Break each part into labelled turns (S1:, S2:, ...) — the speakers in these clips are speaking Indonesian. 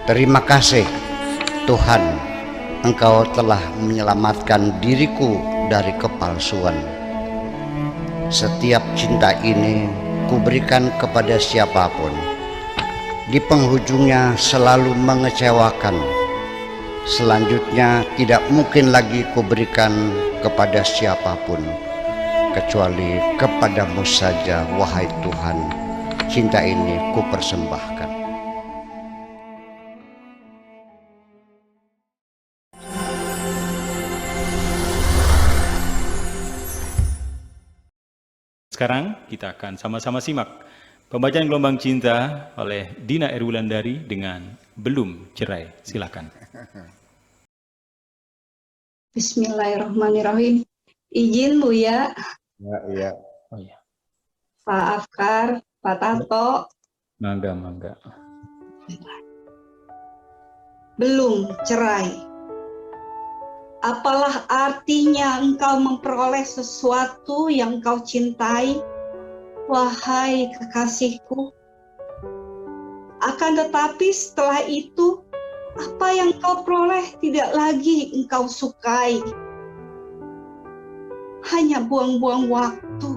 S1: Terima kasih Tuhan, Engkau telah menyelamatkan diriku dari kepalsuan. Setiap cinta ini kuberikan kepada siapapun, di penghujungnya selalu mengecewakan. Selanjutnya tidak mungkin lagi kuberikan kepada siapapun, kecuali kepadamu saja, wahai Tuhan. Cinta ini kupersembahkan.
S2: Sekarang kita akan sama-sama simak pembacaan Gelombang Cinta oleh Dina Erwulandari dengan Belum Cerai. Silakan.
S3: Bismillahirrahmanirrahim. Izin Buya.
S1: Iya.
S2: Oh iya.
S3: Pak Afkar, Pak Tato.
S2: Mangga.
S3: Belum cerai. Apalah artinya engkau memperoleh sesuatu yang engkau cintai, wahai kekasihku? Akan tetapi setelah itu, apa yang engkau peroleh tidak lagi engkau sukai. Hanya buang-buang waktu.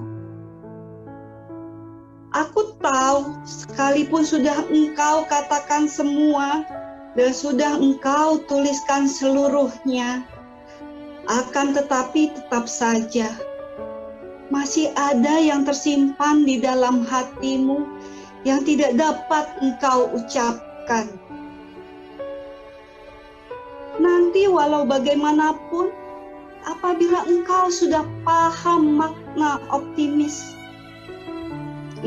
S3: Aku tahu, sekalipun sudah engkau katakan semua, dan sudah engkau tuliskan seluruhnya, akan tetapi tetap saja masih ada yang tersimpan di dalam hatimu yang tidak dapat engkau ucapkan. Nanti walau bagaimanapun, apabila engkau sudah paham makna optimis,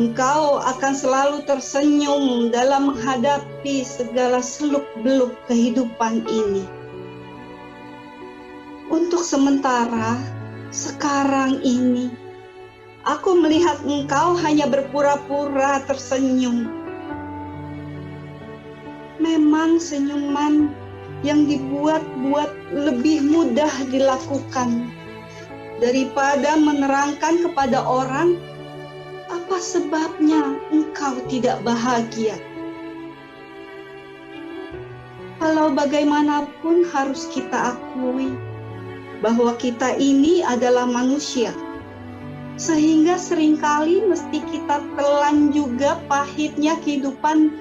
S3: engkau akan selalu tersenyum dalam menghadapi segala seluk-beluk kehidupan ini. Untuk sementara, sekarang ini, aku melihat engkau hanya berpura-pura tersenyum. Memang senyuman yang dibuat-buat lebih mudah dilakukan daripada menerangkan kepada orang apa sebabnya engkau tidak bahagia. Walau bagaimanapun harus kita akui bahwa kita ini adalah manusia, sehingga seringkali mesti kita telan juga pahitnya kehidupan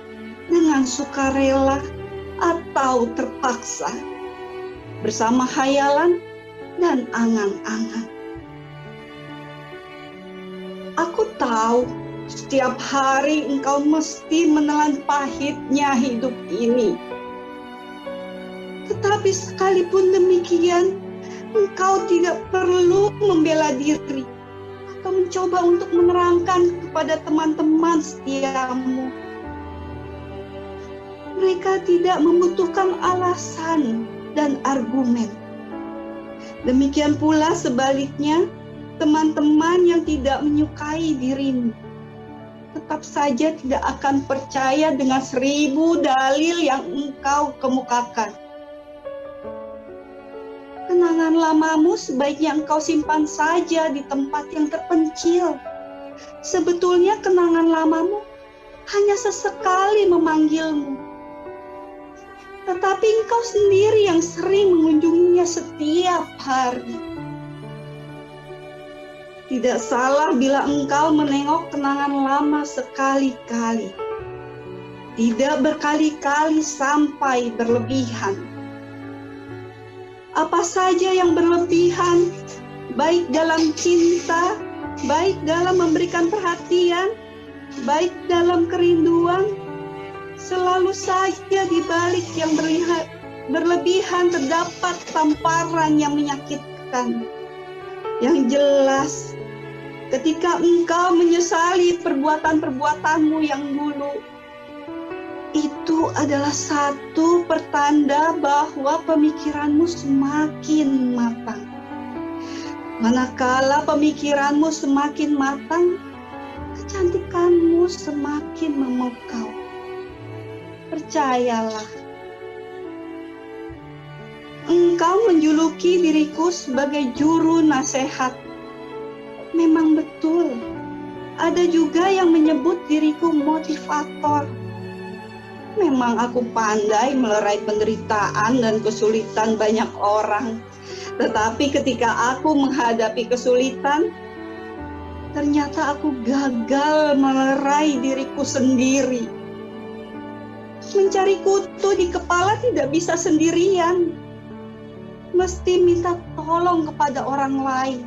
S3: dengan sukarela atau terpaksa, bersama khayalan dan angan-angan. Aku tahu setiap hari engkau mesti menelan pahitnya hidup ini. Tetapi sekalipun demikian, engkau tidak perlu membela diri atau mencoba untuk menerangkan kepada teman-teman setiamu. Mereka tidak membutuhkan alasan dan argumen. Demikian pula sebaliknya, teman-teman yang tidak menyukai dirimu tetap saja tidak akan percaya dengan 1000 dalil yang engkau kemukakan. Kenangan lamamu sebaiknya engkau simpan saja di tempat yang terpencil. Sebetulnya kenangan lamamu hanya sesekali memanggilmu. Tetapi engkau sendiri yang sering mengunjunginya setiap hari. Tidak salah bila engkau menengok kenangan lama sekali-kali. Tidak berkali-kali sampai berlebihan. Apa saja yang berlebihan, baik dalam cinta, baik dalam memberikan perhatian, baik dalam kerinduan, selalu saja di balik yang berlebihan terdapat tamparan yang menyakitkan. Yang jelas, ketika engkau menyesali perbuatan-perbuatanmu yang dulu, itu adalah satu pertanda bahwa pemikiranmu semakin matang. Manakala pemikiranmu semakin matang, kecantikanmu semakin memukau. Percayalah, engkau menjuluki diriku sebagai juru nasihat. Memang betul, ada juga yang menyebut diriku motivator. Memang aku pandai melerai penderitaan dan kesulitan banyak orang. Tetapi ketika aku menghadapi kesulitan, ternyata aku gagal melerai diriku sendiri. Mencari kutu di kepala tidak bisa sendirian. Mesti minta tolong kepada orang lain.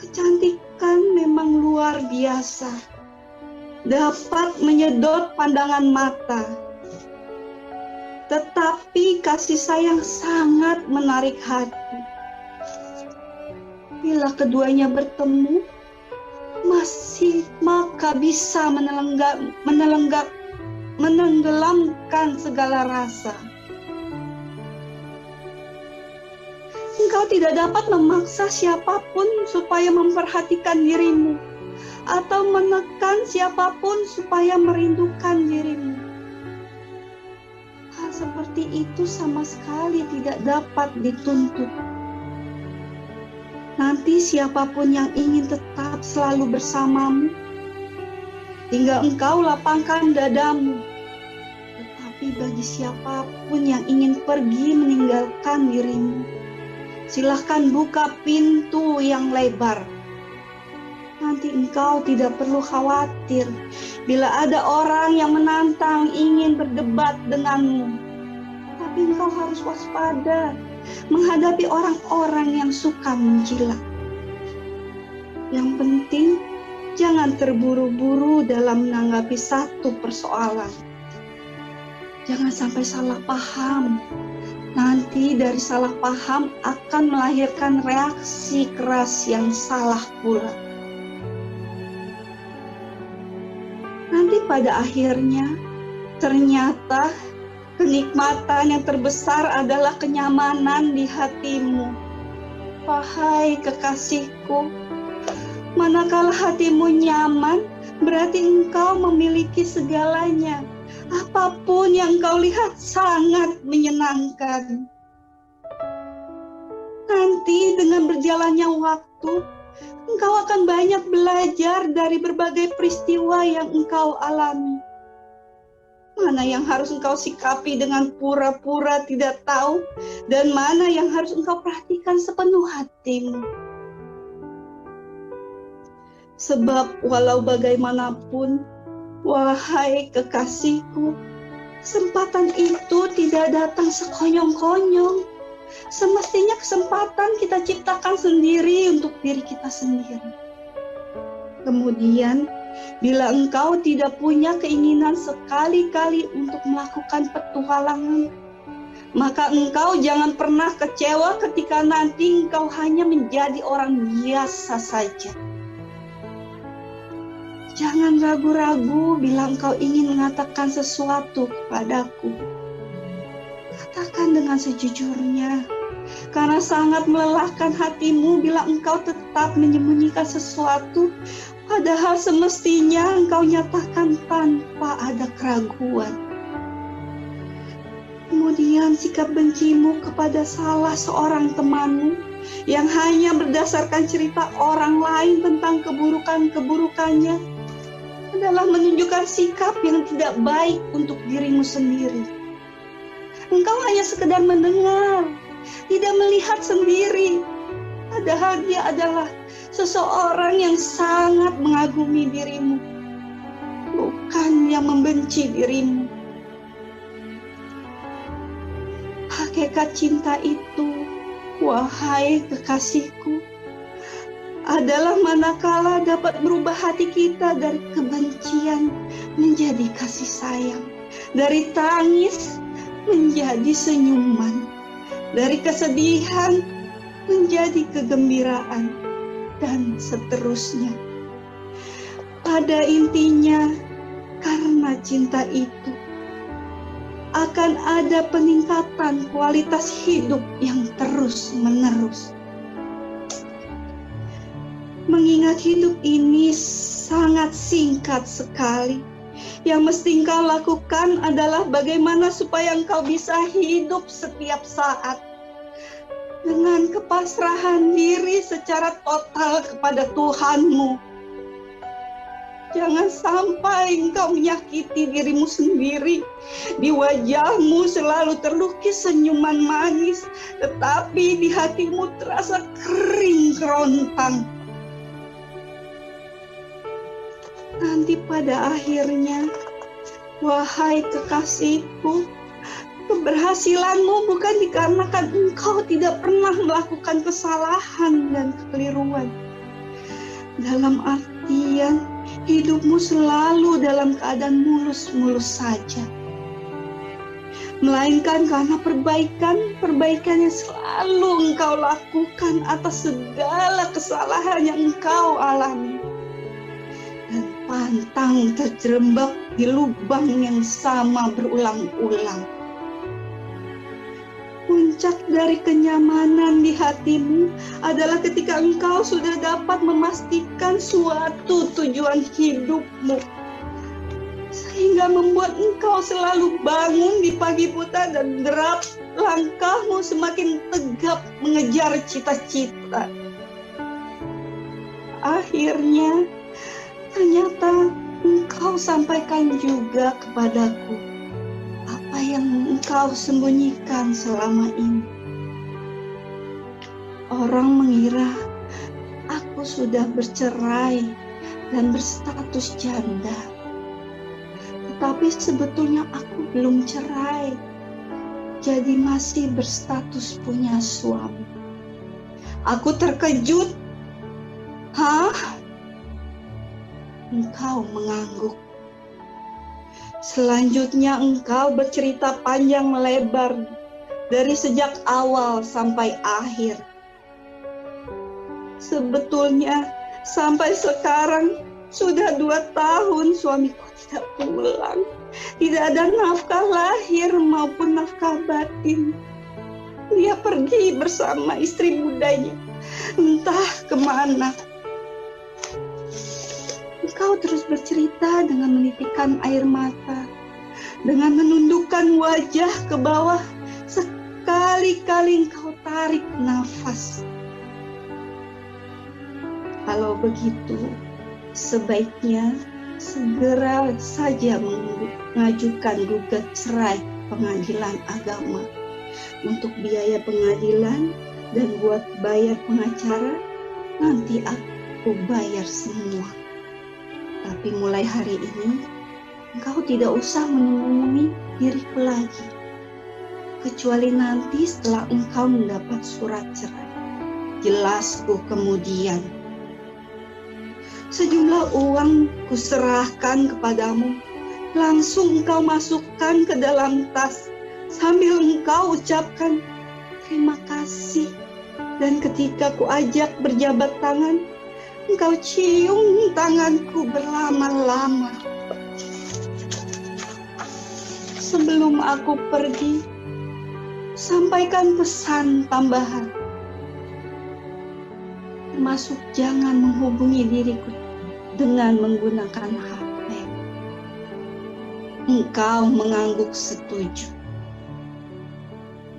S3: Kecantikan memang luar biasa, dapat menyedot pandangan mata. Tetapi kasih sayang sangat menarik hati. Bila keduanya bertemu, maka bisa menenggelamkan segala rasa. Engkau tidak dapat memaksa siapapun supaya memperhatikan dirimu, atau menekan siapapun supaya merindukan dirimu. Hal seperti itu sama sekali tidak dapat dituntut. Nanti siapapun yang ingin tetap selalu bersamamu, tinggal engkau lapangkan dadamu. Tetapi bagi siapapun yang ingin pergi meninggalkan dirimu, silahkan buka pintu yang lebar. Nanti engkau tidak perlu khawatir bila ada orang yang menantang ingin berdebat denganmu. Tapi engkau harus waspada menghadapi orang-orang yang suka menjilat. Yang penting, jangan terburu-buru dalam menanggapi satu persoalan. Jangan sampai salah paham. Nanti dari salah paham akan melahirkan reaksi keras yang salah pula. Nanti pada akhirnya, ternyata kenikmatan yang terbesar adalah kenyamanan di hatimu. Wahai kekasihku, manakala hatimu nyaman, berarti engkau memiliki segalanya. Apapun yang engkau lihat sangat menyenangkan. Nanti dengan berjalannya waktu, engkau akan banyak belajar dari berbagai peristiwa yang engkau alami. Mana yang harus engkau sikapi dengan pura-pura tidak tahu, dan mana yang harus engkau perhatikan sepenuh hatimu. Sebab walau bagaimanapun, wahai kekasihku, kesempatan itu tidak datang sekonyong-konyong. Semestinya kesempatan kita ciptakan sendiri untuk diri kita sendiri. Kemudian, bila engkau tidak punya keinginan sekali-kali untuk melakukan petualangan, maka engkau jangan pernah kecewa ketika nanti engkau hanya menjadi orang biasa saja. Jangan ragu-ragu bila engkau ingin mengatakan sesuatu kepadaku. Katakan dengan sejujurnya, karena sangat melelahkan hatimu bila engkau tetap menyembunyikan sesuatu, padahal semestinya engkau nyatakan tanpa ada keraguan. Kemudian sikap bencimu kepada salah seorang temanmu yang hanya berdasarkan cerita orang lain tentang keburukan-keburukannya adalah menunjukkan sikap yang tidak baik untuk dirimu sendiri. Engkau hanya sekedar mendengar, tidak melihat sendiri. Padahal dia adalah seseorang yang sangat mengagumi dirimu, bukan yang membenci dirimu. Hakikat cinta itu, wahai kekasihku, adalah manakala dapat merubah hati kita dari kebencian menjadi kasih sayang, dari tangis menjadi senyuman, dari kesedihan menjadi kegembiraan, dan seterusnya. Pada intinya, karena cinta itu, akan ada peningkatan kualitas hidup yang terus-menerus. Mengingat hidup ini sangat singkat sekali. Yang mesti engkau lakukan adalah bagaimana supaya engkau bisa hidup setiap saat dengan kepasrahan diri secara total kepada Tuhanmu. Jangan sampai engkau menyakiti dirimu sendiri. Di wajahmu selalu terlukis senyuman manis, tetapi di hatimu terasa kering kerontang. Nanti pada akhirnya, wahai kekasihku, keberhasilanmu bukan dikarenakan engkau tidak pernah melakukan kesalahan dan kekeliruan. Dalam artian, hidupmu selalu dalam keadaan mulus-mulus saja. Melainkan karena perbaikan yang selalu engkau lakukan atas segala kesalahan yang engkau alami. Dan pantang terjerembab di lubang yang sama berulang-ulang. Puncak dari kenyamanan di hatimu adalah ketika engkau sudah dapat memastikan suatu tujuan hidupmu, sehingga membuat engkau selalu bangun di pagi buta dan derap langkahmu semakin tegap mengejar cita-cita. Akhirnya, ternyata engkau sampaikan juga kepadaku apa yang engkau sembunyikan selama ini. Orang mengira aku sudah bercerai dan berstatus janda. Tetapi sebetulnya aku belum cerai. Jadi masih berstatus punya suami. Aku terkejut. Hah? Engkau mengangguk. Selanjutnya engkau bercerita panjang lebar dari sejak awal sampai akhir. Sebetulnya sampai sekarang sudah 2 tahun suamiku tidak pulang. Tidak ada nafkah lahir maupun nafkah batin. Dia pergi bersama istri mudanya, entah kemana. Engkau terus bercerita dengan menitikan air mata, dengan menundukkan wajah ke bawah. Sekali-kali engkau tarik nafas. Kalau begitu, sebaiknya segera saja mengajukan gugat cerai pengadilan agama. Untuk biaya pengadilan dan buat bayar pengacara, nanti aku bayar semua. Tapi mulai hari ini, engkau tidak usah menemui diriku lagi. Kecuali nanti setelah engkau mendapat surat cerai. Jelasku kemudian. Sejumlah uang kuserahkan kepadamu. Langsung engkau masukkan ke dalam tas. Sambil engkau ucapkan terima kasih. Dan ketika kuajak berjabat tangan, engkau cium tanganku berlama-lama. Sebelum aku pergi, sampaikan pesan tambahan. Termasuk jangan menghubungi diriku dengan menggunakan HP. Engkau mengangguk setuju.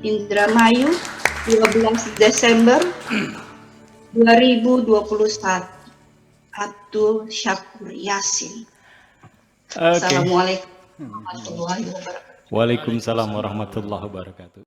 S3: Indramayu, 12 Desember 2021. Abdul Syakur Yasin. Assalamualaikum warahmatullahi wabarakatuh.
S2: Waalaikumsalam warahmatullahi wabarakatuh.